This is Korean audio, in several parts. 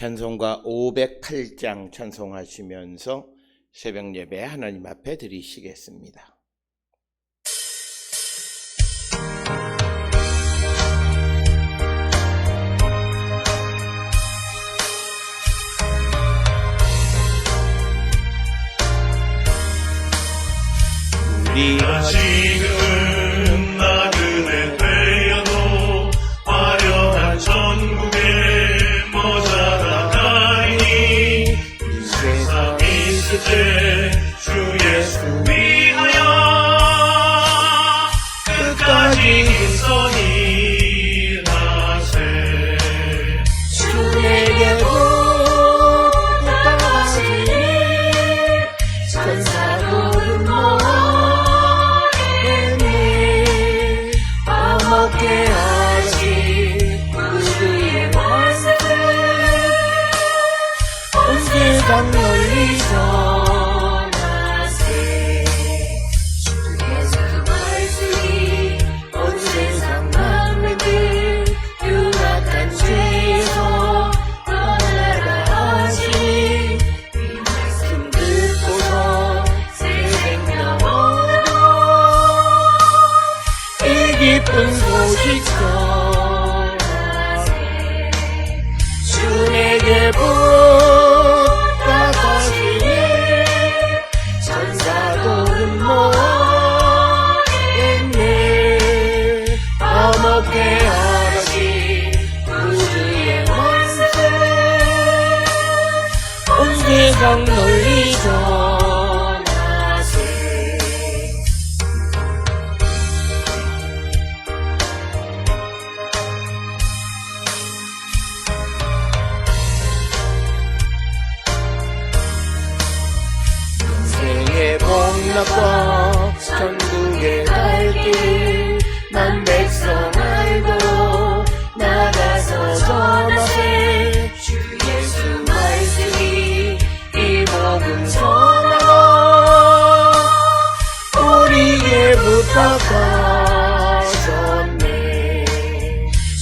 찬송가 508장 찬송하시면서 새벽 예배 하나님 앞에 드리시겠습니다. 우리가 지금 나그네 되어도 화려한 천국에 모자라다니 이 세상 있을 때 주 예수 위하여 끝까지 힘써 일하세. 주에게로 따라가시니 천사로는 모르네. 화목해 하신 그의 말씀 온 세상 널리 전하세. 주의 말씀이 온 세상 만민들 유락한 죄에서 떠나라 하시니 이 말씀 듣고서 새 생명 얻어 이 기쁜 소식 전하세. 주에게 부탁하시니 천사도는 모르네. 화목해 하신 구주의 말씀 온 세상 널리 전하세. 인생의 복락과 천국의 갈길 난 백성 알고 나가서 전하세. 주 예수 말씀이 이 복음 전하라 우리에게 부탁하셨네.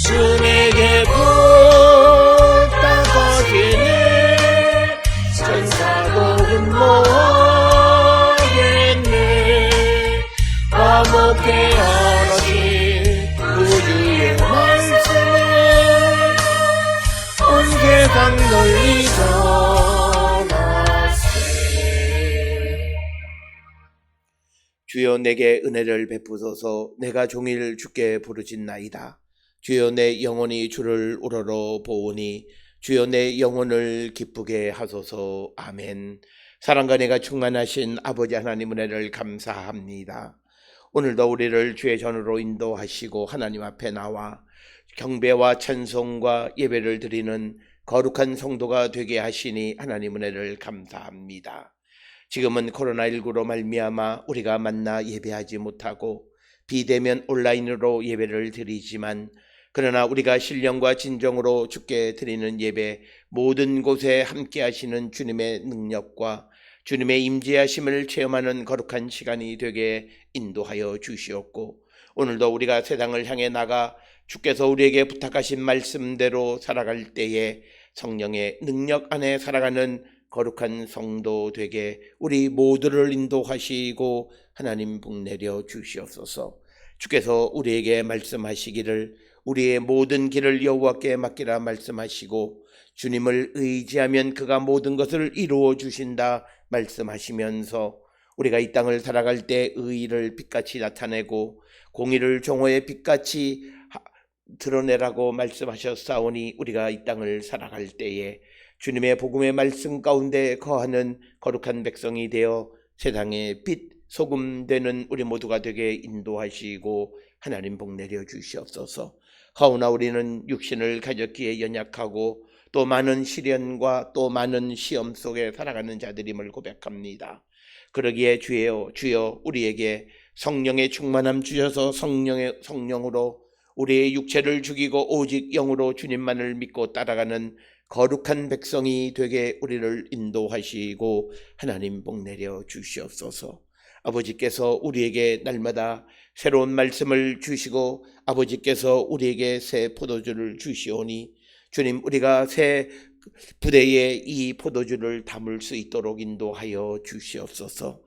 주에게 부탁하시네. 천사복음 모르겠네. 화목해 하신 구주의 말씀을 온 세상 널리 전하세. 주여 내게 은혜를 베푸소서. 내가 종일 주께 부르짖나이다. 주여 내 영혼이 주를 우러러 보오니 주여 내 영혼을 기쁘게 하소서. 아멘. 사랑과 내가 충만하신 아버지 하나님 은혜를 감사합니다. 오늘도 우리를 주의 전으로 인도하시고 하나님 앞에 나와 경배와 찬송과 예배를 드리는 거룩한 성도가 되게 하시니 하나님 은혜를 감사합니다. 지금은 코로나19로 말미암아 우리가 만나 예배하지 못하고 비대면 온라인으로 예배를 드리지만 그러나 우리가 신령과 진정으로 주께 드리는 예배 모든 곳에 함께 하시는 주님의 능력과 주님의 임재하심을 체험하는 거룩한 시간이 되게 인도하여 주시옵고 오늘도 우리가 세상을 향해 나가 주께서 우리에게 부탁하신 말씀대로 살아갈 때에 성령의 능력 안에 살아가는 거룩한 성도 되게 우리 모두를 인도하시고 하나님 복내려 주시옵소서. 주께서 우리에게 말씀하시기를 우리의 모든 길을 여호와께 맡기라 말씀하시고 주님을 의지하면 그가 모든 것을 이루어 주신다 말씀하시면서 우리가 이 땅을 살아갈 때 의의를 빛같이 나타내고 공의를 종호의 빛같이 드러내라고 말씀하셨사오니 우리가 이 땅을 살아갈 때에 주님의 복음의 말씀 가운데 거하는 거룩한 백성이 되어 세상의 빛 소금 되는 우리 모두가 되게 인도하시고 하나님 복내려 주시옵소서. 하오나 우리는 육신을 가졌기에 연약하고 또 많은 시련과 또 많은 시험 속에 살아가는 자들임을 고백합니다. 그러기에 주여 우리에게 성령의 충만함 주셔서 성령으로 우리의 육체를 죽이고 오직 영으로 주님만을 믿고 따라가는 거룩한 백성이 되게 우리를 인도하시고 하나님 복내려 주시옵소서. 아버지께서 우리에게 날마다 새로운 말씀을 주시고 아버지께서 우리에게 새 포도주를 주시오니 주님, 우리가 새 부대에 이 포도주를 담을 수 있도록 인도하여 주시옵소서.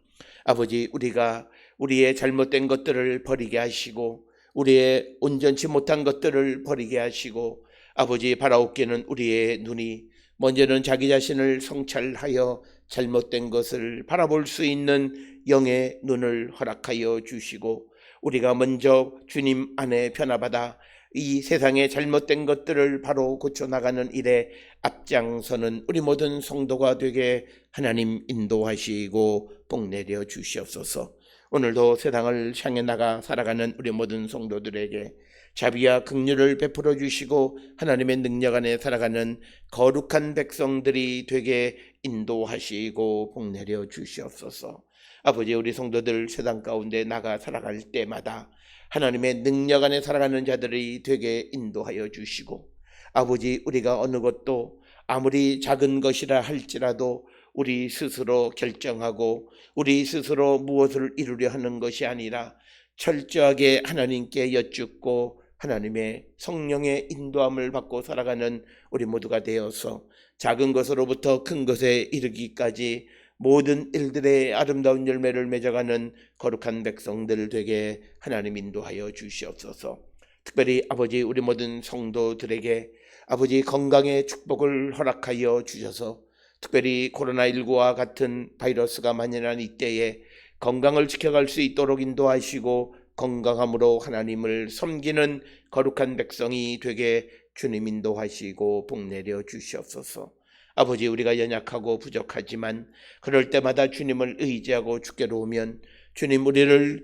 아버지, 우리가 우리의 잘못된 것들을 버리게 하시고 우리의 온전치 못한 것들을 버리게 하시고 아버지, 바라옵기는 우리의 눈이 먼저는 자기 자신을 성찰하여 잘못된 것을 바라볼 수 있는 영의 눈을 허락하여 주시고 우리가 먼저 주님 안에 변화받아 이 세상의 잘못된 것들을 바로 고쳐나가는 일에 앞장서는 우리 모든 성도가 되게 하나님 인도하시고 복내려 주시옵소서. 오늘도 세상을 향해 나가 살아가는 우리 모든 성도들에게 자비와 긍휼을 베풀어 주시고 하나님의 능력 안에 살아가는 거룩한 백성들이 되게 인도하시고 복내려 주시옵소서. 아버지, 우리 성도들 세상 가운데 나가 살아갈 때마다 하나님의 능력 안에 살아가는 자들이 되게 인도하여 주시고 아버지, 우리가 어느 것도 아무리 작은 것이라 할지라도 우리 스스로 결정하고 우리 스스로 무엇을 이루려 하는 것이 아니라 철저하게 하나님께 여쭙고 하나님의 성령의 인도함을 받고 살아가는 우리 모두가 되어서 작은 것으로부터 큰 것에 이르기까지 모든 일들의 아름다운 열매를 맺어가는 거룩한 백성들 되게 하나님 인도하여 주시옵소서. 특별히 아버지, 우리 모든 성도들에게 아버지 건강의 축복을 허락하여 주셔서 특별히 코로나19와 같은 바이러스가 만연한 이때에 건강을 지켜갈 수 있도록 인도하시고 건강함으로 하나님을 섬기는 거룩한 백성이 되게 주님 인도하시고 복내려 주시옵소서. 아버지, 우리가 연약하고 부족하지만 그럴 때마다 주님을 의지하고 주께로 오면 주님 우리를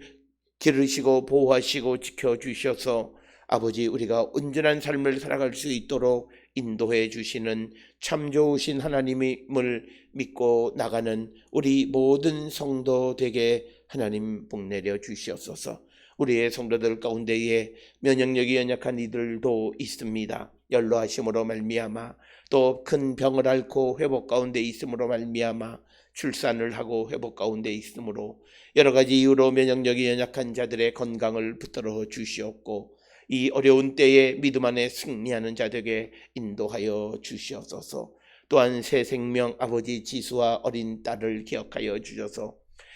기르시고 보호하시고 지켜주셔서 아버지, 우리가 온전한 삶을 살아갈 수 있도록 인도해 주시는 참 좋으신 하나님을 믿고 나가는 우리 모든 성도 되게 하나님 복내려 주시옵소서. 우리의 성도들 가운데에 면역력이 연약한 이들도 있습니다. 연로하심으로 말미암아 또 큰 병을 앓고 회복 가운데 있음으로 말미암아 출산을 하고 회복 가운데 있으므로 여러 가지 이유로 면역력이 연약한 자들의 건강을 붙들어 주시옵고 이 어려운 때에 믿음 안에 승리하는 자들에게 인도하여 주시옵소서. 또한 새 생명 아버지 지수와 어린 딸을 기억하여 주셔서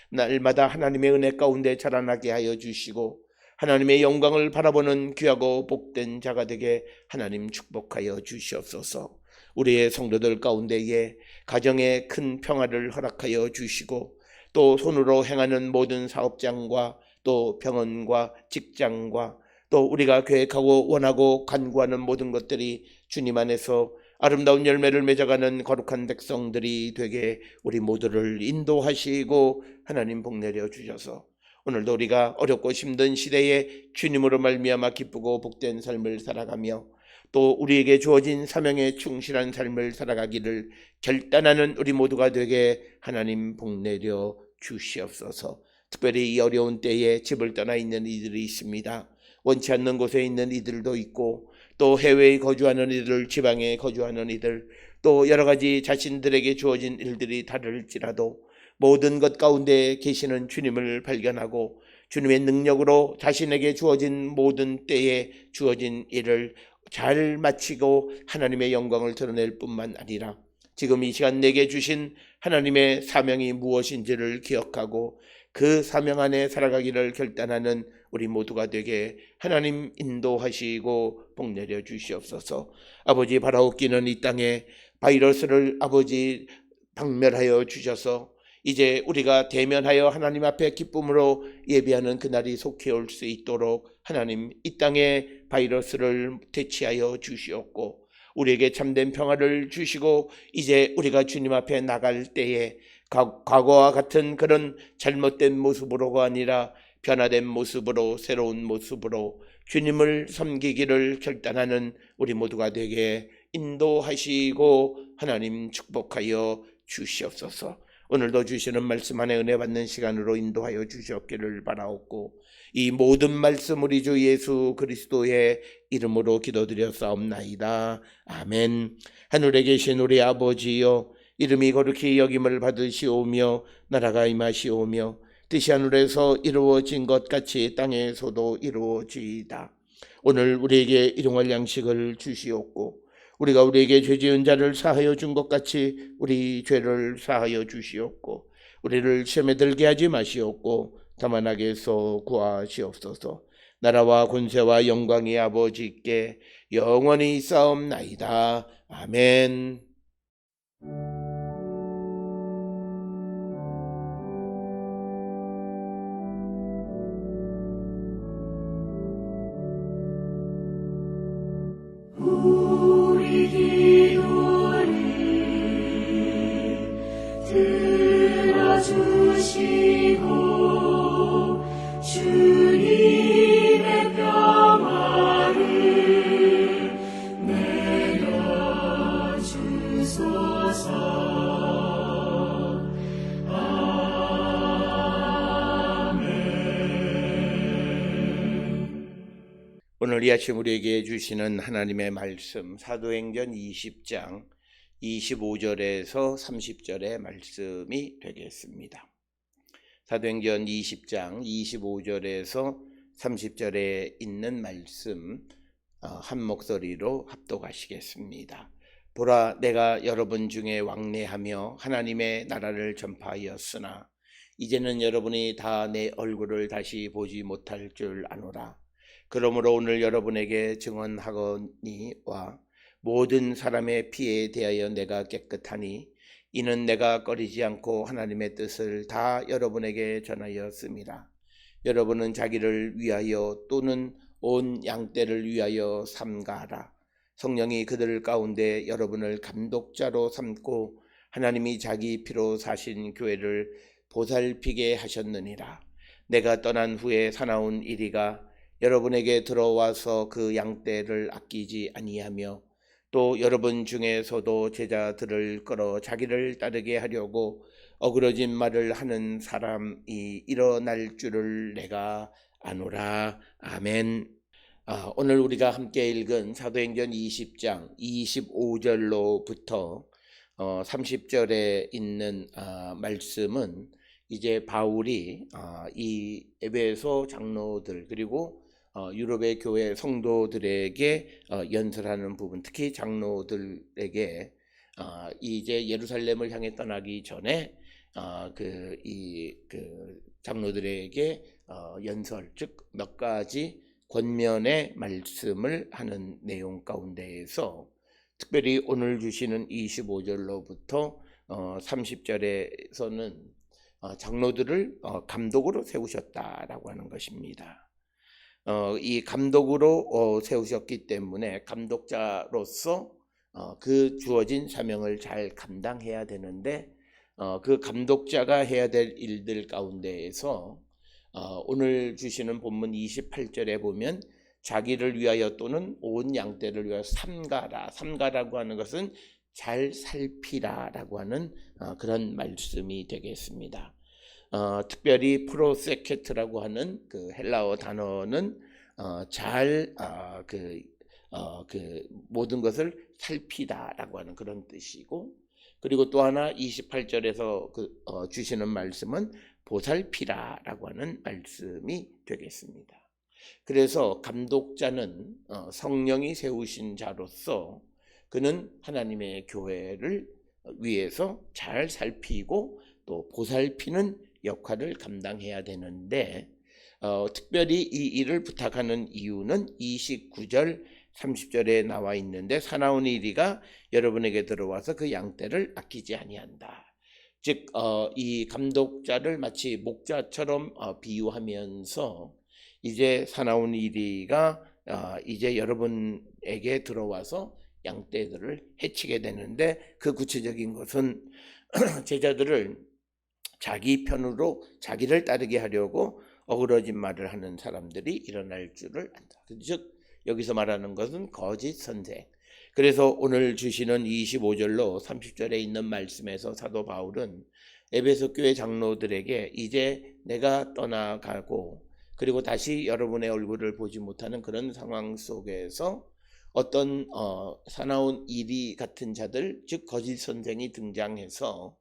날마다 하나님의 은혜 가운데 자라나게 하여 주시고 하나님의 영광을 바라보는 귀하고 복된 자가 되게 하나님 축복하여 주시옵소서. 우리의 성도들 가운데에 가정에 큰 평화를 허락하여 주시고 또 손으로 행하는 모든 사업장과 또 병원과 직장과 또 우리가 계획하고 원하고 간구하는 모든 것들이 주님 안에서 아름다운 열매를 맺어가는 거룩한 백성들이 되게 우리 모두를 인도하시고 하나님 복내려 주셔서 오늘도 우리가 어렵고 힘든 시대에 주님으로 말미암아 기쁘고 복된 삶을 살아가며 또 우리에게 주어진 사명에 충실한 삶을 살아가기를 결단하는 우리 모두가 되게 하나님 복내려 주시옵소서. 특별히 이 어려운 때에 집을 떠나 있는 이들이 있습니다. 원치 않는 곳에 있는 이들도 있고 또 해외에 거주하는 이들, 지방에 거주하는 이들, 또 여러 가지 자신들에게 주어진 일들이 다를지라도 모든 것 가운데 계시는 주님을 발견하고 주님의 능력으로 자신에게 주어진 모든 때에 주어진 일을 잘 마치고 하나님의 영광을 드러낼 뿐만 아니라 지금 이 시간 내게 주신 하나님의 사명이 무엇인지를 기억하고 그 사명 안에 살아가기를 결단하는 우리 모두가 되게 하나님 인도하시고 복내려 주시옵소서. 아버지, 바라옵기는 이 땅에 바이러스를 아버지 박멸하여 주셔서 이제 우리가 대면하여 하나님 앞에 기쁨으로 예비하는 그날이 속히 올 수 있도록 하나님 이 땅에 바이러스를 퇴치하여 주시옵고 우리에게 참된 평화를 주시고 이제 우리가 주님 앞에 나갈 때에 과거와 같은 그런 잘못된 모습으로가 아니라 변화된 모습으로 새로운 모습으로 주님을 섬기기를 결단하는 우리 모두가 되게 인도하시고 하나님 축복하여 주시옵소서. 오늘도 주시는 말씀 안에 은혜 받는 시간으로 인도하여 주시옵기를 바라옵고 이 모든 말씀 우리 주 예수 그리스도의 이름으로 기도드렸사옵나이다. 아멘. 하늘에 계신 우리 아버지여, 이름이 거룩히 여김을 받으시오며 나라가 임하시오며 뜻이 하늘에서 이루어진 것 같이 땅에서도 이루어지이다. 오늘 우리에게 일용할 양식을 주시옵고 우리가 우리에게 죄 지은 자를 사하여 준 것 같이 우리 죄를 사하여 주시옵고 우리를 시험에 들게 하지 마시옵고 다만 악에서 구하시옵소서. 나라와 권세와 영광이 아버지께 영원히 있사옵나이다. 아멘. 우리 기도를 들어주시고 주님의 평화를 내려주소서. 오늘 이 아침 우리에게 주시는 하나님의 말씀 사도행전 20장 25절에서 30절의 말씀이 되겠습니다. 사도행전 20장 25절에서 30절에 있는 말씀 한 목소리로 합독하시겠습니다. 보라, 내가 여러분 중에 왕래하며 하나님의 나라를 전파하였으나 이제는 여러분이 다 내 얼굴을 다시 보지 못할 줄 아노라. 그러므로 오늘 여러분에게 증언하거니와 모든 사람의 피에 대하여 내가 깨끗하니 이는 내가 꺼리지 않고 하나님의 뜻을 다 여러분에게 전하였습니다. 여러분은 자기를 위하여 또는 온 양떼를 위하여 삼가하라. 성령이 그들 가운데 여러분을 감독자로 삼고 하나님이 자기 피로 사신 교회를 보살피게 하셨느니라. 내가 떠난 후에 사나운 이리가 여러분에게 들어와서 그 양떼를 아끼지 아니하며 또 여러분 중에서도 제자들을 끌어 자기를 따르게 하려고 어그러진 말을 하는 사람이 일어날 줄을 내가 아노라. 아멘. 오늘 우리가 함께 읽은 사도행전 20장 25절로부터 30절에 있는 말씀은 이제 바울이 이 에베소 장로들 그리고 유럽의 교회 성도들에게 연설하는 부분, 특히 장로들에게 이제 예루살렘을 향해 떠나기 전에 그 장로들에게 연설, 즉 몇 가지 권면의 말씀을 하는 내용 가운데에서 특별히 오늘 주시는 25절로부터 30절에서는 장로들을 감독으로 세우셨다라고 하는 것입니다. 이 감독으로 세우셨기 때문에 감독자로서 그 주어진 사명을 잘 감당해야 되는데 그 감독자가 해야 될 일들 가운데에서 오늘 주시는 본문 28절에 보면 자기를 위하여 또는 온 양떼를 위하여 삼가라. 삼가라고 하는 것은 잘 살피라라고 하는 그런 말씀이 되겠습니다. 특별히 프로세케트라고 하는 그 헬라어 단어는 모든 것을 살피다라고 하는 그런 뜻이고, 그리고 또 하나 28절에서 주시는 말씀은 보살피라라고 하는 말씀이 되겠습니다. 그래서 감독자는 성령이 세우신 자로서 그는 하나님의 교회를 위해서 잘 살피고 또 보살피는 역할을 감당해야 되는데 특별히 이 일을 부탁하는 이유는 29절 30절에 나와 있는데 사나운 이리가 여러분에게 들어와서 그 양떼를 아끼지 아니한다. 즉 이 감독자를 마치 목자처럼 비유하면서 이제 사나운 이리가 이제 여러분에게 들어와서 양떼들을 해치게 되는데 그 구체적인 것은 제자들을 자기 편으로 자기를 따르게 하려고 어그러진 말을 하는 사람들이 일어날 줄을 안다. 즉 여기서 말하는 것은 거짓 선생. 그래서 오늘 주시는 25절로 30절에 있는 말씀에서 사도 바울은 에베소 교회 장로들에게 이제 내가 떠나가고 그리고 다시 여러분의 얼굴을 보지 못하는 그런 상황 속에서 어떤 사나운 이리 같은 자들, 즉 거짓 선생이 등장해서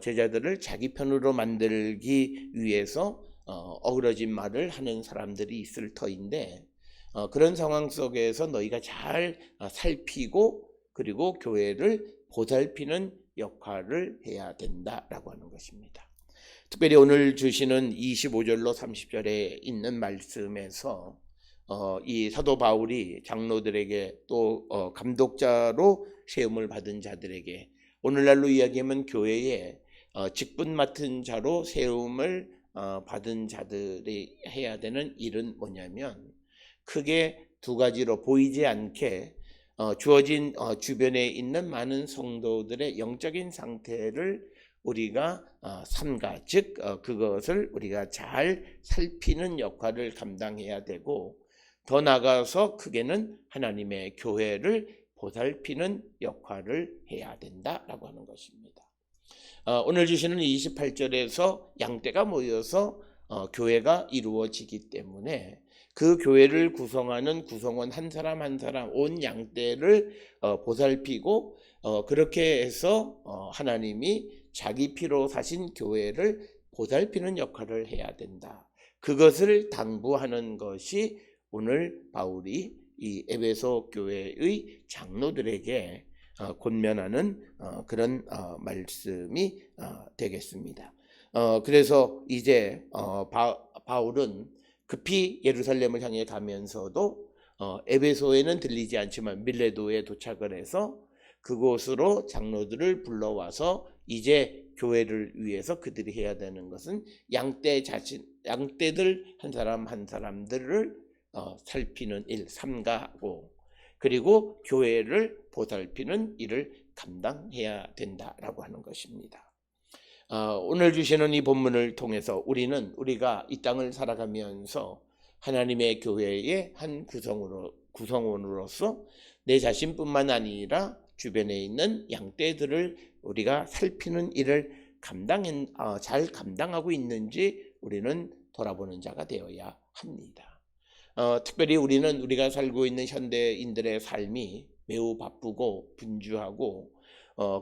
제자들을 자기 편으로 만들기 위해서 어그러진 말을 하는 사람들이 있을 터인데 그런 상황 속에서 너희가 잘 살피고 그리고 교회를 보살피는 역할을 해야 된다라고 하는 것입니다. 특별히 오늘 주시는 25절로 30절에 있는 말씀에서 이 사도 바울이 장로들에게 또 감독자로 세움을 받은 자들에게, 오늘날로 이야기하면 교회에 직분 맡은 자로 세움을 받은 자들이 해야 되는 일은 뭐냐면, 크게 두 가지로 보이지 않게 주어진 주변에 있는 많은 성도들의 영적인 상태를 우리가 삼가, 즉 그것을 우리가 잘 살피는 역할을 감당해야 되고, 더 나아가서 크게는 하나님의 교회를 보살피는 역할을 해야 된다라고 하는 것입니다. 오늘 주시는 28절에서 양떼가 모여서 교회가 이루어지기 때문에 그 교회를 구성하는 구성원 한 사람 한 사람, 온 양떼를 보살피고 그렇게 해서 하나님이 자기 피로 사신 교회를 보살피는 역할을 해야 된다. 그것을 당부하는 것이 오늘 바울이 이 에베소 교회의 장로들에게 권면하는 그런 말씀이 되겠습니다. 그래서 이제 바울은 급히 예루살렘을 향해 가면서도 에베소에는 들리지 않지만 밀레도에 도착을 해서 그곳으로 장로들을 불러와서 이제 교회를 위해서 그들이 해야 되는 것은 양떼들 한 사람 한 사람들을 살피는 일, 삼가하고, 그리고 교회를 보살피는 일을 감당해야 된다라고 하는 것입니다. 오늘 주시는 이 본문을 통해서 우리가 이 땅을 살아가면서 하나님의 교회의 한 구성원으로서 내 자신뿐만 아니라 주변에 있는 양떼들을 우리가 살피는 일을 잘 감당하고 있는지 우리는 돌아보는 자가 되어야 합니다. 특별히 우리가 살고 있는 현대인들의 삶이 매우 바쁘고 분주하고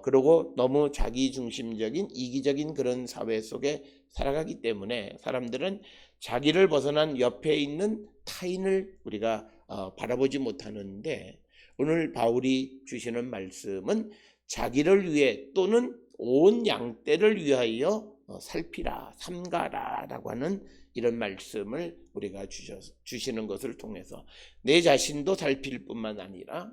그리고 너무 자기중심적인 이기적인 그런 사회 속에 살아가기 때문에 사람들은 자기를 벗어난 옆에 있는 타인을 우리가 바라보지 못하는데, 오늘 바울이 주시는 말씀은 자기를 위해 또는 온 양떼를 위하여 살피라, 삼가라 라고 하는 이런 말씀을 우리가 주시는 것을 통해서 내 자신도 살필 뿐만 아니라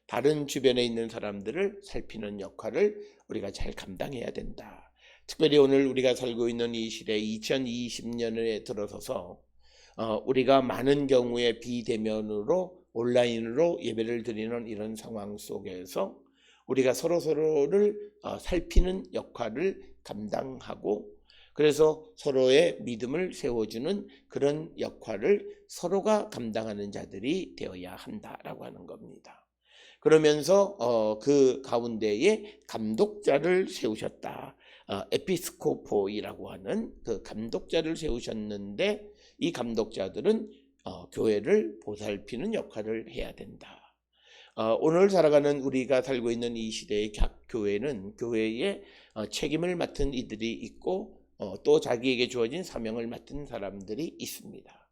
다른 주변에 있는 사람들을 살피는 역할을 우리가 잘 감당해야 된다. 특별히 오늘 우리가 살고 있는 이 시대 2020년에 들어서서 우리가 많은 경우에 비대면으로 온라인으로 예배를 드리는 이런 상황 속에서 우리가 서로를 살피는 역할을 감당하고, 그래서 서로의 믿음을 세워주는 그런 역할을 서로가 감당하는 자들이 되어야 한다라고 하는 겁니다. 그러면서 그 가운데에 감독자를 세우셨다. 에피스코포이라고 하는 그 감독자를 세우셨는데, 이 감독자들은 교회를 보살피는 역할을 해야 된다. 오늘 살아가는 우리가 살고 있는 이 시대의 각 교회는 교회의 책임을 맡은 이들이 있고 또 자기에게 주어진 사명을 맡은 사람들이 있습니다.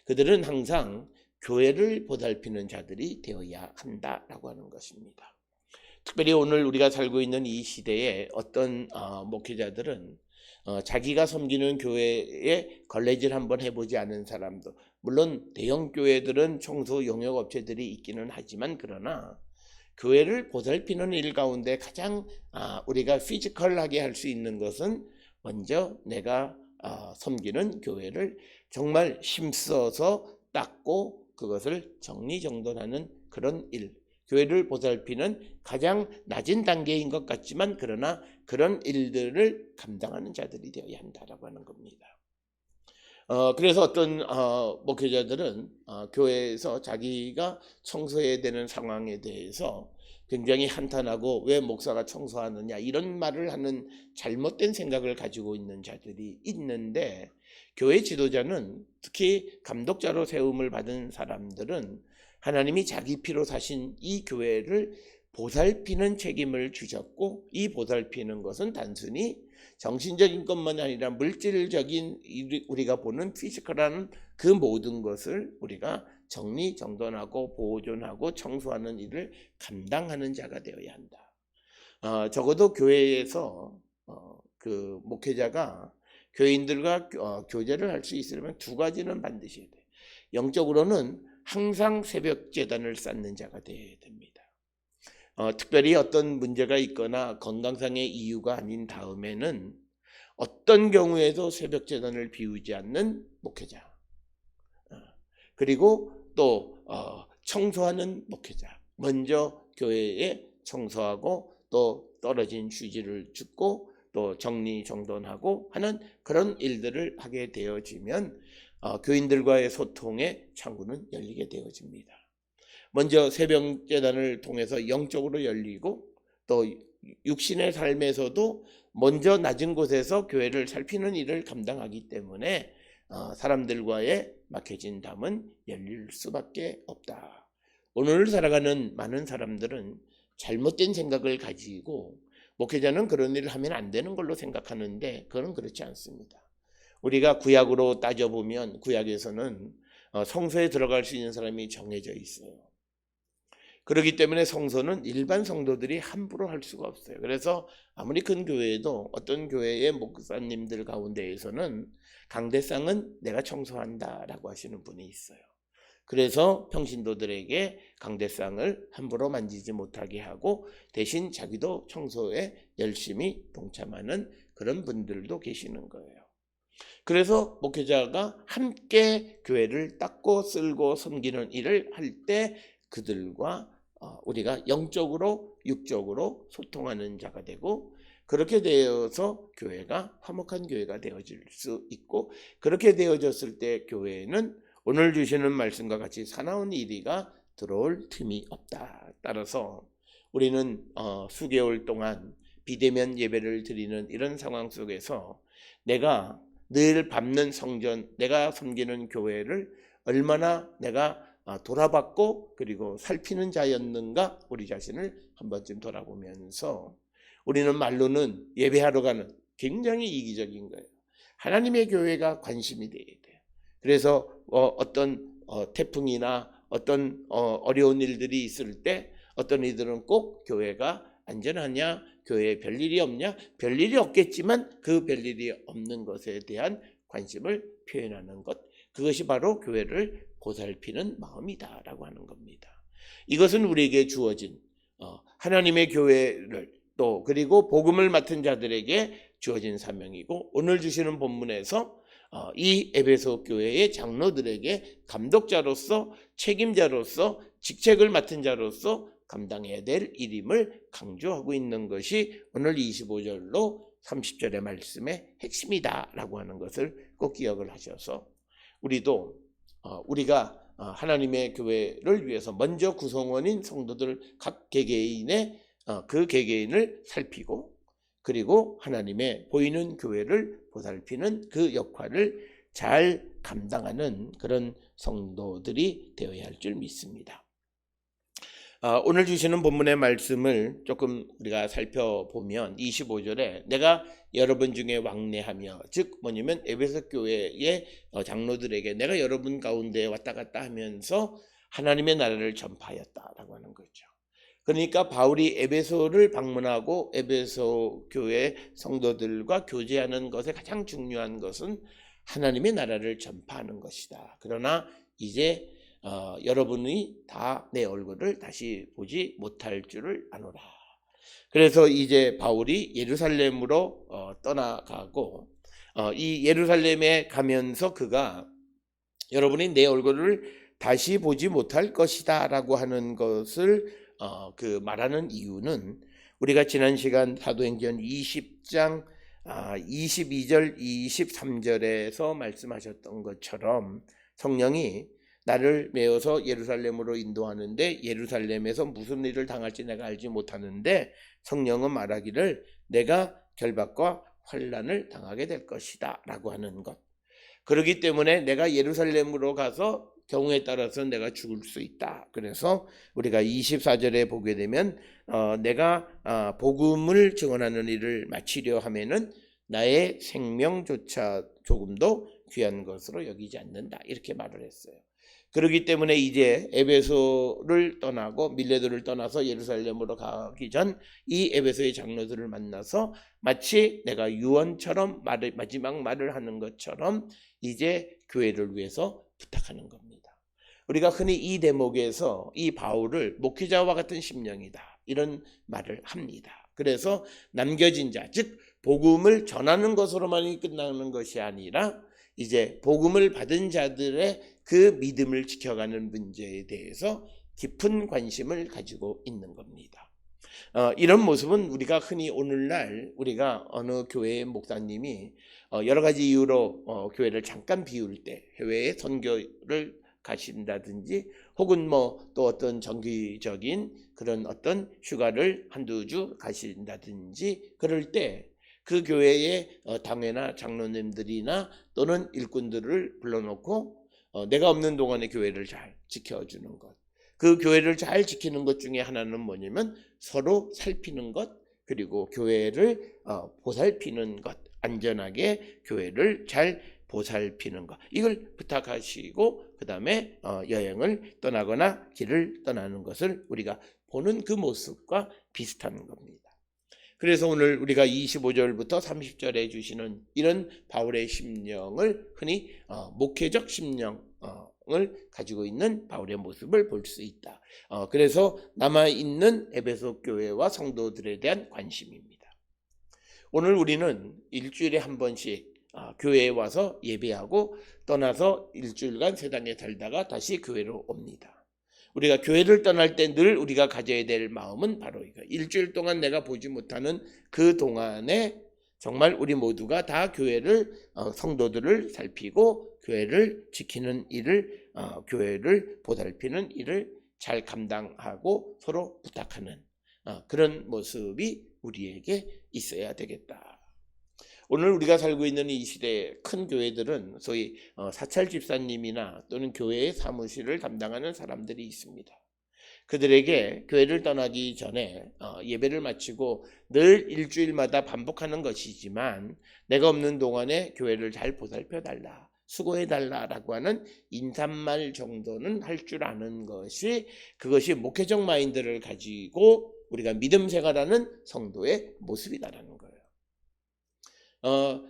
그들은 항상 교회를 보살피는 자들이 되어야 한다라고 하는 것입니다. 특별히 오늘 우리가 살고 있는 이 시대에 어떤 목회자들은 자기가 섬기는 교회에 걸레질 한번 해보지 않은 사람도, 물론 대형 교회들은 청소 용역업체들이 있기는 하지만, 그러나 교회를 보살피는 일 가운데 가장 우리가 피지컬하게 할 수 있는 것은 먼저 내가 섬기는 교회를 정말 힘써서 닦고 그것을 정리정돈하는 그런 일, 교회를 보살피는 가장 낮은 단계인 것 같지만 그러나 그런 일들을 감당하는 자들이 되어야 한다라고 하는 겁니다. 그래서 어떤 목회자들은 교회에서 자기가 청소해야 되는 상황에 대해서 굉장히 한탄하고 왜 목사가 청소하느냐 이런 말을 하는 잘못된 생각을 가지고 있는 자들이 있는데, 교회 지도자는, 특히 감독자로 세움을 받은 사람들은 하나님이 자기 피로 사신 이 교회를 보살피는 책임을 주셨고, 이 보살피는 것은 단순히 정신적인 것만 아니라 물질적인 우리가 보는 피지컬한 그 모든 것을 우리가 정리정돈하고 보존하고 청소하는 일을 감당하는 자가 되어야 한다. 적어도 교회에서 그 목회자가 교인들과 교제를 할 수 있으려면 두 가지는 반드시 해야 돼요. 영적으로는 항상 새벽 제단을 쌓는 자가 되어야 됩니다. 특별히 어떤 문제가 있거나 건강상의 이유가 아닌 다음에는 어떤 경우에도 새벽 제단을 비우지 않는 목회자, 그리고 또 청소하는 목회자, 먼저 교회에 청소하고 또 떨어진 휴지를 줍고 또 정리정돈하고 하는 그런 일들을 하게 되어지면 교인들과의 소통의 창구는 열리게 되어집니다. 먼저 새벽 제단을 통해서 영적으로 열리고 또 육신의 삶에서도 먼저 낮은 곳에서 교회를 살피는 일을 감당하기 때문에 사람들과의 막혀진 담은 열릴 수밖에 없다. 오늘 살아가는 많은 사람들은 잘못된 생각을 가지고 목회자는 그런 일을 하면 안 되는 걸로 생각하는데 그건 그렇지 않습니다. 우리가 구약으로 따져보면 구약에서는 성소에 들어갈 수 있는 사람이 정해져 있어요. 그렇기 때문에 성소는 일반 성도들이 함부로 할 수가 없어요. 그래서 아무리 큰 교회에도 어떤 교회의 목사님들 가운데에서는 강대상은 내가 청소한다라고 하시는 분이 있어요. 그래서 평신도들에게 강대상을 함부로 만지지 못하게 하고 대신 자기도 청소에 열심히 동참하는 그런 분들도 계시는 거예요. 그래서 목회자가 함께 교회를 닦고 쓸고 섬기는 일을 할 때 그들과 우리가 영적으로 육적으로 소통하는 자가 되고 그렇게 되어서 교회가 화목한 교회가 되어질 수 있고 그렇게 되어졌을 때 교회는 오늘 주시는 말씀과 같이 사나운 이리가 들어올 틈이 없다. 따라서 우리는 수개월 동안 비대면 예배를 드리는 이런 상황 속에서 내가 늘 밟는 성전, 내가 섬기는 교회를 얼마나 내가 돌아봤고 그리고 살피는 자였는가 우리 자신을 한 번쯤 돌아보면서 우리는 말로는 예배하러 가는 굉장히 이기적인 거예요. 하나님의 교회가 관심이 돼야 돼요. 그래서 어떤 태풍이나 어떤 어려운 일들이 있을 때 어떤 이들은 꼭 교회가 안전하냐, 교회에 별일이 없냐, 별일이 없겠지만 그 별일이 없는 것에 대한 관심을 표현하는 것, 그것이 바로 교회를 보살피는 마음이다라고 하는 겁니다. 이것은 우리에게 주어진 하나님의 교회를 또 그리고 복음을 맡은 자들에게 주어진 사명이고 오늘 주시는 본문에서 이 에베소 교회의 장로들에게 감독자로서 책임자로서 직책을 맡은 자로서 감당해야 될 일임을 강조하고 있는 것이 오늘 25절로 30절의 말씀의 핵심이다라고 하는 것을 꼭 기억을 하셔서 우리도 우리가 하나님의 교회를 위해서 먼저 구성원인 성도들 각 개개인의 그 개개인을 살피고 그리고 하나님의 보이는 교회를 보살피는 그 역할을 잘 감당하는 그런 성도들이 되어야 할 줄 믿습니다. 오늘 주시는 본문의 말씀을 조금 우리가 살펴보면 25절에 내가 여러분 중에 왕래하며 즉 뭐냐면 에베소 교회의 장로들에게 내가 여러분 가운데 왔다 갔다 하면서 하나님의 나라를 전파하였다라고 하는 거죠. 그러니까 바울이 에베소를 방문하고 에베소 교회 성도들과 교제하는 것에 가장 중요한 것은 하나님의 나라를 전파하는 것이다. 그러나 이제 여러분이 다 내 얼굴을 다시 보지 못할 줄을 아노라. 그래서 이제 바울이 예루살렘으로 떠나가고 이 예루살렘에 가면서 그가 여러분이 내 얼굴을 다시 보지 못할 것이다 라고 하는 것을 그 말하는 이유는 우리가 지난 시간 사도행전 20장 22절 23절에서 말씀하셨던 것처럼 성령이 나를 메어서 예루살렘으로 인도하는데 예루살렘에서 무슨 일을 당할지 내가 알지 못하는데 성령은 말하기를 내가 결박과 환난을 당하게 될 것이다 라고 하는 것. 그렇기 때문에 내가 예루살렘으로 가서 경우에 따라서 내가 죽을 수 있다. 그래서 우리가 24절에 보게 되면 내가 복음을 증언하는 일을 마치려 하면은 나의 생명조차 조금도 귀한 것으로 여기지 않는다. 이렇게 말을 했어요. 그렇기 때문에 이제 에베소를 떠나고 밀레도를 떠나서 예루살렘으로 가기 전 이 에베소의 장로들을 만나서 마치 내가 유언처럼 마지막 말을 하는 것처럼 이제 교회를 위해서 부탁하는 겁니다. 우리가 흔히 이 대목에서 이 바울을 목회자와 같은 심령이다 이런 말을 합니다. 그래서 남겨진 자, 즉 복음을 전하는 것으로만이 끝나는 것이 아니라 이제 복음을 받은 자들의 그 믿음을 지켜가는 문제에 대해서 깊은 관심을 가지고 있는 겁니다. 이런 모습은 우리가 흔히 오늘날 우리가 어느 교회의 목사님이 여러 가지 이유로 교회를 잠깐 비울 때 해외에 선교를 가신다든지 혹은 뭐 또 어떤 정기적인 그런 어떤 휴가를 한두 주 가신다든지 그럴 때 그 교회의 당회나 장로님들이나 또는 일꾼들을 불러놓고 내가 없는 동안에 교회를 잘 지켜주는 것. 그 교회를 잘 지키는 것 중에 하나는 뭐냐면 서로 살피는 것 그리고 교회를 보살피는 것. 안전하게 교회를 잘 보살피는 것. 이걸 부탁하시고 그 다음에 여행을 떠나거나 길을 떠나는 것을 우리가 보는 그 모습과 비슷한 겁니다. 그래서 오늘 우리가 25절부터 30절에 주시는 이런 바울의 심령을 흔히 목회적 심령을 가지고 있는 바울의 모습을 볼 수 있다. 그래서 남아있는 에베소 교회와 성도들에 대한 관심입니다. 오늘 우리는 일주일에 한 번씩 교회에 와서 예배하고 떠나서 일주일간 세상에 살다가 다시 교회로 옵니다. 우리가 교회를 떠날 때 늘 우리가 가져야 될 마음은 바로 이거. 일주일 동안 내가 보지 못하는 그 동안에 정말 우리 모두가 다 교회를 성도들을 살피고 교회를 지키는 일을 교회를 보살피는 일을 잘 감당하고 서로 부탁하는 그런 모습이 우리에게 있어야 되겠다. 오늘 우리가 살고 있는 이 시대의 큰 교회들은 소위 사찰 집사님이나 또는 교회의 사무실을 담당하는 사람들이 있습니다. 그들에게 교회를 떠나기 전에 예배를 마치고 늘 일주일마다 반복하는 것이지만 내가 없는 동안에 교회를 잘 보살펴달라, 수고해달라라고 하는 인사말 정도는 할 줄 아는 것이 그것이 목회적 마인드를 가지고 우리가 믿음 생활하는 성도의 모습이다라는 거예요.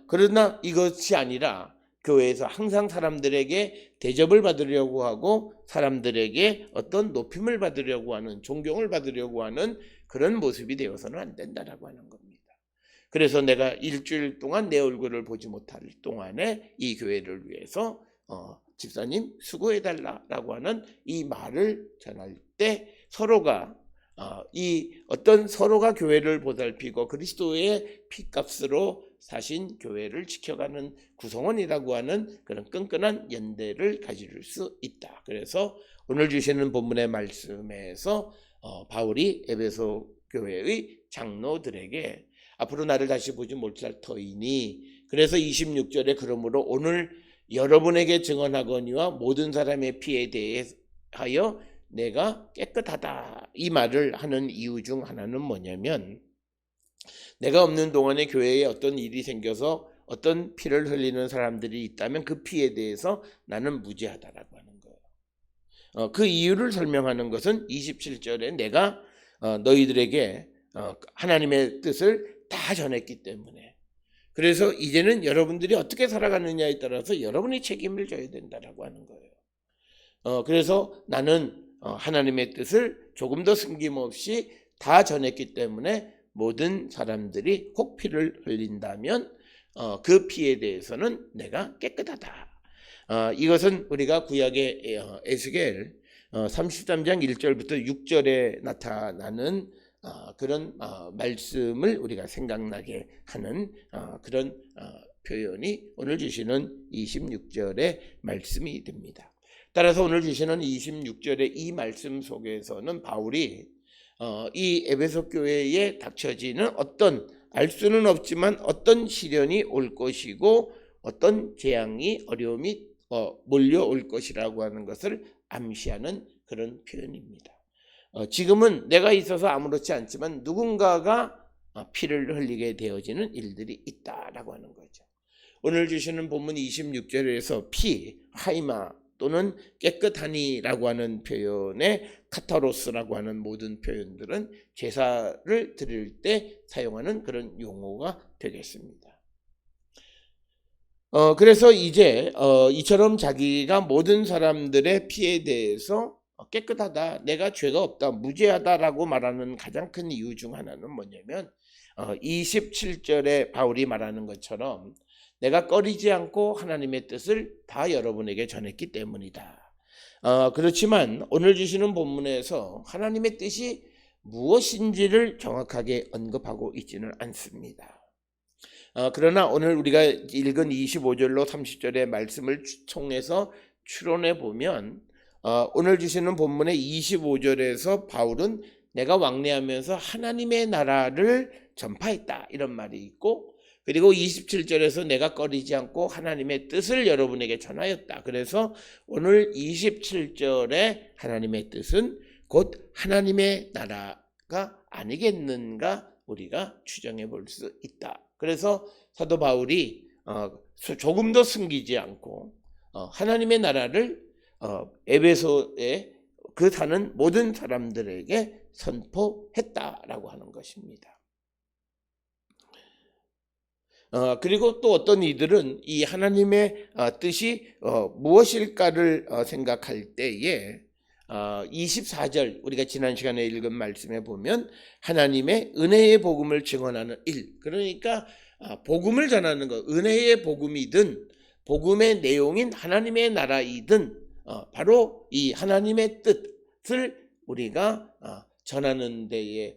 그러나 이것이 아니라 교회에서 항상 사람들에게 대접을 받으려고 하고 사람들에게 어떤 높임을 받으려고 하는 존경을 받으려고 하는 그런 모습이 되어서는 안 된다라고 하는 겁니다. 그래서 내가 일주일 동안 내 얼굴을 보지 못할 동안에 이 교회를 위해서 집사님 수고해달라라고 하는 이 말을 전할 때 서로가 이 어떤 서로가 교회를 보살피고 그리스도의 피값으로 사신 교회를 지켜가는 구성원이라고 하는 그런 끈끈한 연대를 가질 수 있다. 그래서 오늘 주시는 본문의 말씀에서 바울이 에베소 교회의 장로들에게 앞으로 나를 다시 보지 못할 터이니 그래서 26절에 그러므로 오늘 여러분에게 증언하거니와 모든 사람의 피에 대하여 내가 깨끗하다 이 말을 하는 이유 중 하나는 뭐냐면 내가 없는 동안에 교회에 어떤 일이 생겨서 어떤 피를 흘리는 사람들이 있다면 그 피에 대해서 나는 무죄하다라고 하는 거예요. 그 이유를 설명하는 것은 27절에 내가 너희들에게 하나님의 뜻을 다 전했기 때문에 그래서 이제는 여러분들이 어떻게 살아가느냐에 따라서 여러분이 책임을 져야 된다라고 하는 거예요. 그래서 나는 하나님의 뜻을 조금 더 숨김없이 다 전했기 때문에 모든 사람들이 혹 피를 흘린다면 그 피에 대해서는 내가 깨끗하다. 이것은 우리가 구약의 에스겔 33장 1절부터 6절에 나타나는 그런 말씀을 우리가 생각나게 하는 그런 표현이 오늘 주시는 26절의 말씀이 됩니다. 따라서 오늘 주시는 26절의 이 말씀 속에서는 바울이 이 에베소 교회에 닥쳐지는 어떤 알 수는 없지만 어떤 시련이 올 것이고 어떤 재앙이 어려움이 몰려올 것이라고 하는 것을 암시하는 그런 표현입니다. 지금은 내가 있어서 아무렇지 않지만 누군가가 피를 흘리게 되어지는 일들이 있다라고 하는 거죠. 오늘 주시는 본문 26절에서 피, 하이마 또는 깨끗하니라고 하는 표현에 카타로스라고 하는 모든 표현들은 제사를 드릴 때 사용하는 그런 용어가 되겠습니다. 그래서 이제 이처럼 자기가 모든 사람들의 피에 대해서 깨끗하다, 내가 죄가 없다, 무죄하다라고 말하는 가장 큰 이유 중 하나는 뭐냐면 27절에 바울이 말하는 것처럼 내가 꺼리지 않고 하나님의 뜻을 다 여러분에게 전했기 때문이다. 그렇지만 오늘 주시는 본문에서 하나님의 뜻이 무엇인지를 정확하게 언급하고 있지는 않습니다. 그러나 오늘 우리가 읽은 25절로 30절의 말씀을 총해서 추론해 보면 오늘 주시는 본문의 25절에서 바울은 내가 왕래하면서 하나님의 나라를 전파했다 이런 말이 있고, 그리고 27절에서 내가 꺼리지 않고 하나님의 뜻을 여러분에게 전하였다. 그래서 오늘 27절에 하나님의 뜻은 곧 하나님의 나라가 아니겠는가 우리가 추정해 볼 수 있다. 그래서 사도 바울이 조금도 숨기지 않고 하나님의 나라를 에베소에 그 사는 모든 사람들에게 선포했다라고 하는 것입니다. 그리고 또 어떤 이들은 이 하나님의 뜻이 무엇일까를 생각할 때에 24절 우리가 지난 시간에 읽은 말씀에 보면 하나님의 은혜의 복음을 증언하는 일, 그러니까 복음을 전하는 것, 은혜의 복음이든 복음의 내용인 하나님의 나라이든 바로 이 하나님의 뜻을 우리가 전하는 데에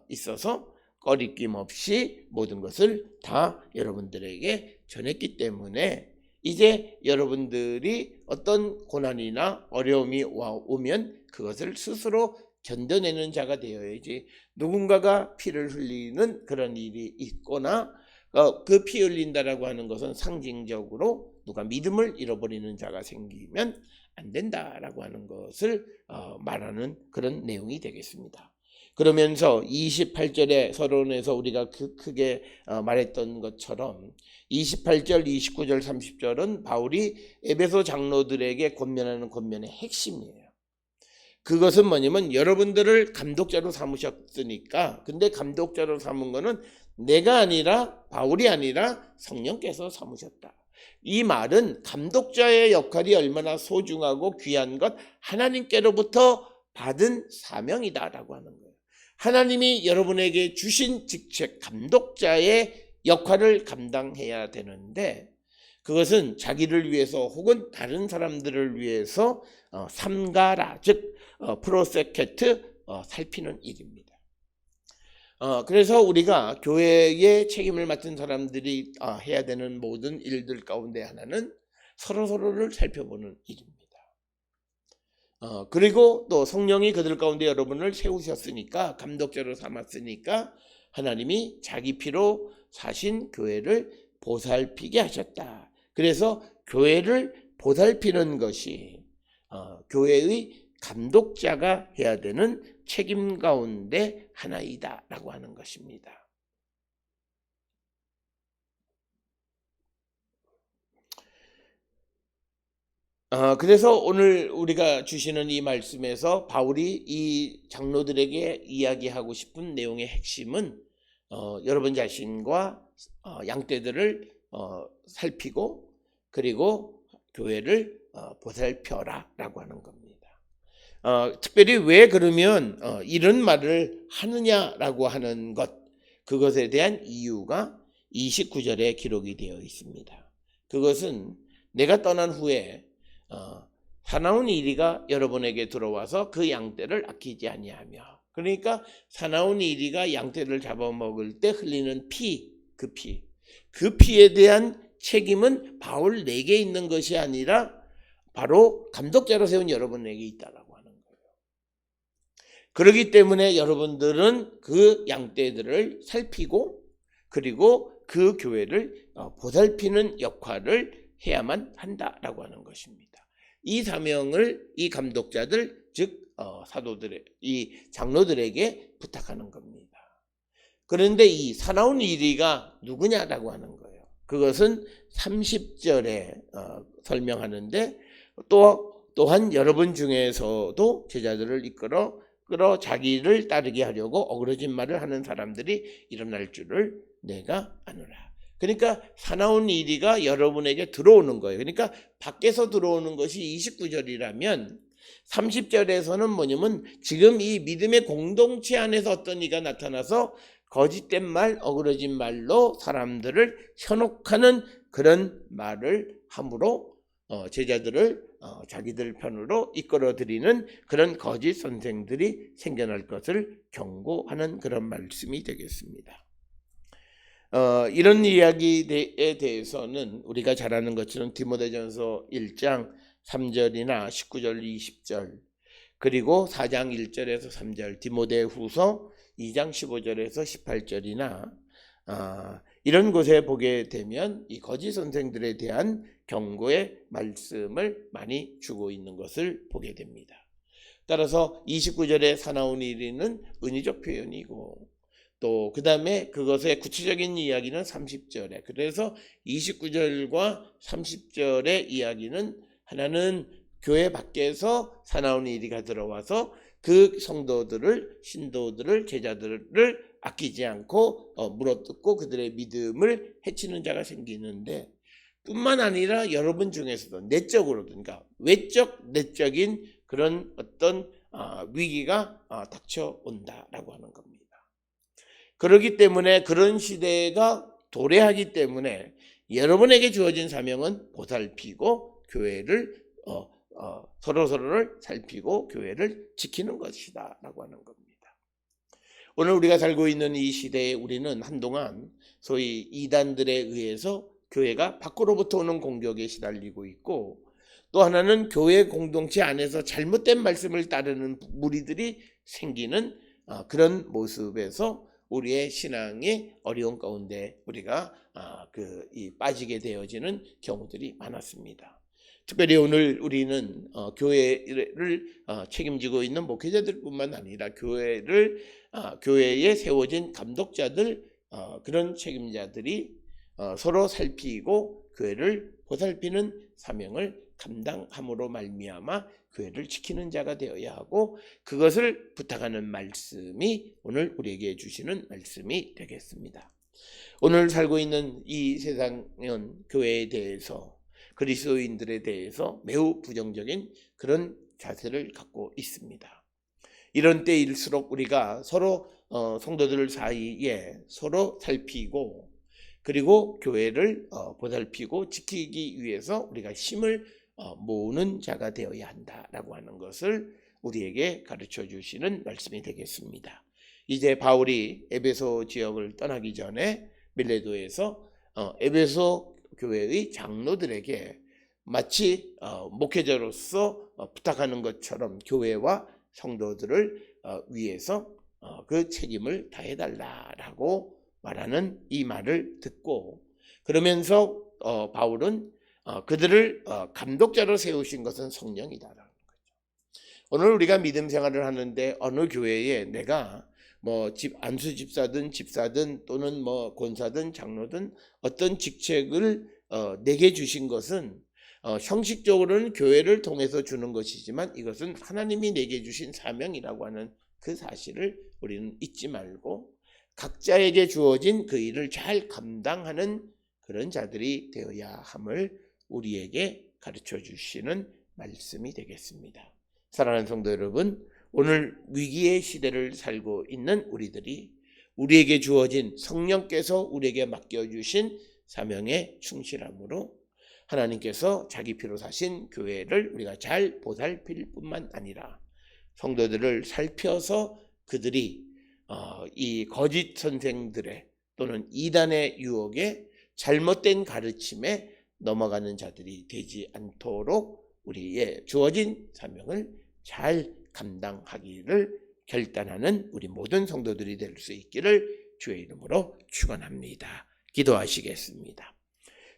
있어서 꺼리낌 없이 모든 것을 다 여러분들에게 전했기 때문에 이제 여러분들이 어떤 고난이나 어려움이 오면 그것을 스스로 견뎌내는 자가 되어야지, 누군가가 피를 흘리는 그런 일이 있거나 그 피 흘린다라고 하는 것은 상징적으로 누가 믿음을 잃어버리는 자가 생기면 안 된다라고 하는 것을 말하는 그런 내용이 되겠습니다. 그러면서 28절의 서론에서 우리가 크게 말했던 것처럼 28절, 29절, 30절은 바울이 에베소 장로들에게 권면하는 권면의 핵심이에요. 그것은 뭐냐면 여러분들을 감독자로 삼으셨으니까, 근데 감독자로 삼은 거는 내가 아니라 바울이 아니라 성령께서 삼으셨다. 이 말은 감독자의 역할이 얼마나 소중하고 귀한 것, 하나님께로부터 받은 사명이다라고 하는 거예요. 하나님이 여러분에게 주신 직책, 감독자의 역할을 감당해야 되는데 그것은 자기를 위해서 혹은 다른 사람들을 위해서 삼가라, 즉 프로세케트, 살피는 일입니다. 그래서 우리가 교회의 책임을 맡은 사람들이 해야 되는 모든 일들 가운데 하나는 서로서로를 살펴보는 일입니다. 그리고 또 성령이 그들 가운데 여러분을 세우셨으니까, 감독자로 삼았으니까 하나님이 자기 피로 사신 교회를 보살피게 하셨다. 그래서 교회를 보살피는 것이 교회의 감독자가 해야 되는 책임 가운데 하나이다 라고 하는 것입니다. 그래서 오늘 우리가 주시는 이 말씀에서 바울이 이 장로들에게 이야기하고 싶은 내용의 핵심은 여러분 자신과 양떼들을 살피고 그리고 교회를 보살펴라 라고 하는 겁니다. 특별히 왜 그러면 이런 말을 하느냐라고 하는 것, 그것에 대한 이유가 29절에 기록이 되어 있습니다. 그것은 내가 떠난 후에 사나운 이리가 여러분에게 들어와서 그 양떼를 아끼지 아니하며, 그러니까 사나운 이리가 양떼를 잡아먹을 때 흘리는 피, 그 피에 대한 책임은 바울 내게 있는 것이 아니라 바로 감독자로 세운 여러분에게 있다라고 하는 거예요. 그렇기 때문에 여러분들은 그 양떼들을 살피고 그리고 그 교회를 보살피는 역할을 해야만 한다라고 하는 것입니다. 이 사명을 이 감독자들, 즉 사도들의 이 장로들에게 부탁하는 겁니다. 그런데 이 사나운 이리가 누구냐라고 하는 거예요. 그것은 30절에 설명하는데 또한 여러분 중에서도 제자들을 이끌어 자기를 따르게 하려고 어그러진 말을 하는 사람들이 일어날 줄을 내가 아노라. 그러니까 사나운 이리가 여러분에게 들어오는 거예요. 그러니까 밖에서 들어오는 것이 29절이라면 30절에서는 뭐냐면 지금 이 믿음의 공동체 안에서 어떤 이가 나타나서 거짓된 말, 어그러진 말로 사람들을 현혹하는 그런 말을 함으로 제자들을 자기들 편으로 이끌어들이는 그런 거짓 선생들이 생겨날 것을 경고하는 그런 말씀이 되겠습니다. 이런 이야기에 대해서는 우리가 잘 아는 것처럼 디모데전서 1장 3절이나 19절, 20절 그리고 4장 1절에서 3절, 디모데후서 2장 15절에서 18절이나 이런 곳에 보게 되면 이 거짓 선생들에 대한 경고의 말씀을 많이 주고 있는 것을 보게 됩니다. 따라서 29절의 사나운 이리는 은유적 표현이고 또 그 다음에 그것의 구체적인 이야기는 30절에, 그래서 29절과 30절의 이야기는 하나는 교회 밖에서 사나운 이리가 들어와서 그 성도들을, 신도들을, 제자들을 아끼지 않고 물어뜯고 그들의 믿음을 해치는 자가 생기는데, 뿐만 아니라 여러분 중에서도 내적으로도, 그러니까 외적 내적인 그런 어떤 위기가 닥쳐온다라고 하는 겁니다. 그렇기 때문에 그런 시대가 도래하기 때문에 여러분에게 주어진 사명은 보살피고 교회를 서로를 살피고 교회를 지키는 것이다 라고 하는 겁니다. 오늘 우리가 살고 있는 이 시대에 우리는 한동안 소위 이단들에 의해서 교회가 밖으로부터 오는 공격에 시달리고 있고, 또 하나는 교회 공동체 안에서 잘못된 말씀을 따르는 무리들이 생기는 그런 모습에서 우리의 신앙의 어려운 가운데 우리가 빠지게 되어지는 경우들이 많았습니다. 특별히 오늘 우리는 교회를 책임지고 있는 목회자들뿐만 아니라 교회에 세워진 감독자들, 그런 책임자들이 서로 살피고 교회를 보살피는 사명을 감당함으로 말미암아 교회를 지키는 자가 되어야 하고, 그것을 부탁하는 말씀이 오늘 우리에게 주시는 말씀이 되겠습니다. 오늘 살고 있는 이 세상은 교회에 대해서, 그리스도인들에 대해서 매우 부정적인 그런 자세를 갖고 있습니다. 이런 때일수록 우리가 서로 성도들 사이에 서로 살피고 그리고 교회를 보살피고 지키기 위해서 우리가 힘을 모으는 자가 되어야 한다라고 하는 것을 우리에게 가르쳐 주시는 말씀이 되겠습니다. 이제 바울이 에베소 지역을 떠나기 전에 밀레도에서 에베소 교회의 장로들에게 마치 목회자로서 부탁하는 것처럼 교회와 성도들을 위해서 그 책임을 다해달라라고 말하는 이 말을 듣고, 그러면서 바울은 그들을 감독자로 세우신 것은 성령이다라는 거죠. 오늘 우리가 믿음 생활을 하는데 어느 교회에 내가 안수 집사든 또는 권사든 장로든 어떤 직책을 내게 주신 것은 형식적으로는 교회를 통해서 주는 것이지만 이것은 하나님이 내게 주신 사명이라고 하는 그 사실을 우리는 잊지 말고 각자에게 주어진 그 일을 잘 감당하는 그런 자들이 되어야 함을 우리에게 가르쳐 주시는 말씀이 되겠습니다. 사랑하는 성도 여러분, 오늘 위기의 시대를 살고 있는 우리들이 우리에게 주어진 성령께서 우리에게 맡겨주신 사명에 충실함으로 하나님께서 자기 피로 사신 교회를 우리가 잘 보살필 뿐만 아니라 성도들을 살펴서 그들이 이 거짓 선생들의 또는 이단의 유혹에 잘못된 가르침에 넘어가는 자들이 되지 않도록 우리의 주어진 사명을 잘 감당하기를 결단하는 우리 모든 성도들이 될 수 있기를 주의 이름으로 축원합니다. 기도하시겠습니다.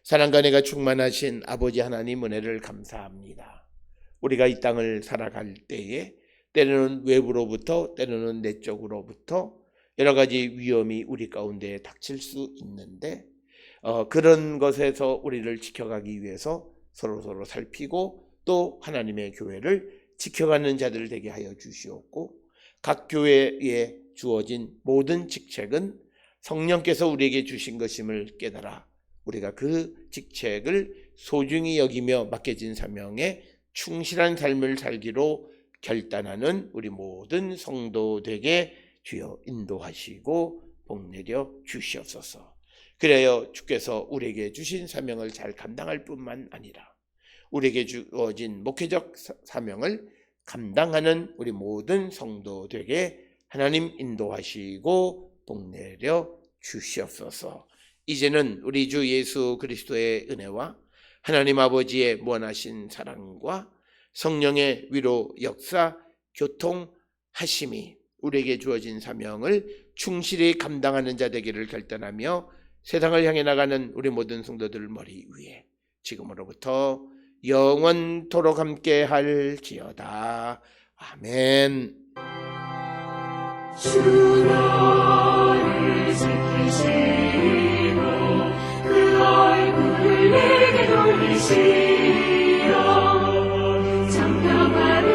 사랑과 은혜가 충만하신 아버지 하나님, 은혜를 감사합니다. 우리가 이 땅을 살아갈 때에 때로는 외부로부터 때로는 내적으로부터 여러 가지 위험이 우리 가운데 닥칠 수 있는데 그런 것에서 우리를 지켜가기 위해서 서로 살피고 또 하나님의 교회를 지켜가는 자들 되게 하여 주시옵고, 각 교회에 주어진 모든 직책은 성령께서 우리에게 주신 것임을 깨달아 우리가 그 직책을 소중히 여기며 맡겨진 사명에 충실한 삶을 살기로 결단하는 우리 모든 성도 되게 주여 인도하시고 복내려 주시옵소서. 그래야 주께서 우리에게 주신 사명을 잘 감당할 뿐만 아니라 우리에게 주어진 목회적 사명을 감당하는 우리 모든 성도 되게 하나님 인도하시고 복내려 주시옵소서. 이제는 우리 주 예수 그리스도의 은혜와 하나님 아버지의 무한하신 사랑과 성령의 위로 역사 교통하심이 우리에게 주어진 사명을 충실히 감당하는 자 되기를 결단하며 세상을 향해 나가는 우리 모든 성도들 머리 위에 지금으로부터 영원토록 함께 할지어다. 아멘. 주 너를 지키시고 그 얼굴을 내게 돌리시어 정평화를